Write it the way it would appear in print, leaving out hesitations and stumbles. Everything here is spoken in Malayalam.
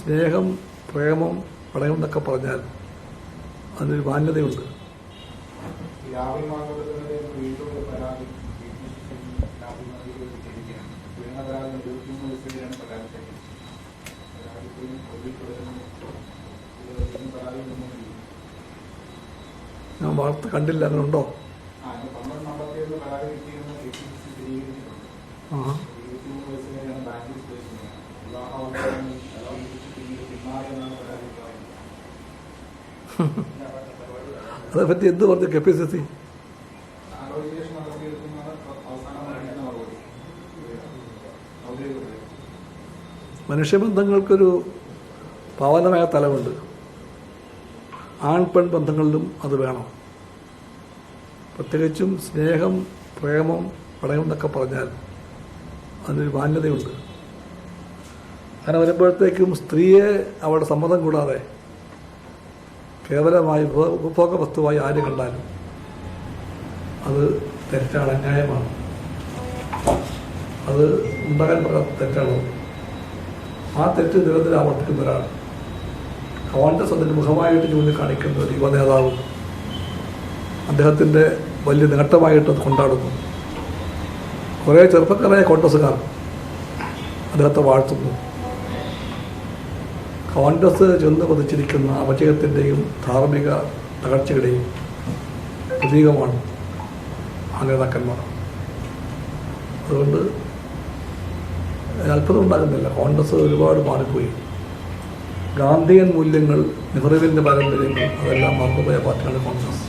സ്നേഹം, പ്രേമം, പ്രണയം എന്നൊക്കെ പറഞ്ഞാൽ അതിനൊരു മാന്യതയുണ്ട്. ഞാൻ വാർത്ത കണ്ടില്ല, അങ്ങനെ ഉണ്ടോ? അതേപറ്റി എന്ത് പറഞ്ഞു KPCC? മനുഷ്യബന്ധങ്ങൾക്കൊരു പാവനമായ തലമുണ്ട്. ആൺ പെൺ ബന്ധങ്ങളിലും അത് വേണം. പ്രത്യേകിച്ചും സ്നേഹം, പ്രേമം, പ്രണയം എന്നൊക്കെ പറഞ്ഞാൽ അതിനൊരു മാന്യതയുണ്ട്. അങ്ങനെ വരുമ്പോഴത്തേക്കും സ്ത്രീയെ അവരുടെ സമ്മതം കൂടാതെ കേവലമായി ഉപഭോഗ വസ്തുവായി ആര് കണ്ടാലും അത് തെറ്റാണ്, അന്യായമാണ്. അത് ഉണ്ടാകാൻ തെറ്റാണ്. ആ തെറ്റ് നിരന്തരം ആവർത്തിക്കുന്ന ഒരാൾ കോൺഗ്രസ് അതിന് മുഖമായിട്ട് ചൂണ്ടിക്കാണിക്കുന്ന ഒരു യുവ നേതാവും അദ്ദേഹത്തിൻ്റെ വലിയ നേട്ടമായിട്ട് അത് കൊണ്ടാടുന്നു. കുറേ ചെറുപ്പക്കാരായ കോൺഗ്രസ്സുകാർ അദ്ദേഹത്തെ വാഴ്ത്തുന്നു. കോൺഗ്രസ് ചെന്ന് പതിച്ചിരിക്കുന്ന അപജയത്തിൻ്റെയും ധാർമ്മിക തകർച്ചയുടെയും പ്രതീകമാണ് ആ നേതാക്കന്മാർ. അതുകൊണ്ട് അത്ഭുതം ഉണ്ടാകുന്നില്ല. കോൺഗ്രസ് ഒരുപാട് മാറിപ്പോയി. ഗാന്ധിയൻ മൂല്യങ്ങൾ, നെഹ്റുവിൻ്റെ പാരമ്പര്യങ്ങൾ അതെല്ലാം മറന്നുപോയ പാർട്ടിയാണ് കോൺഗ്രസ്.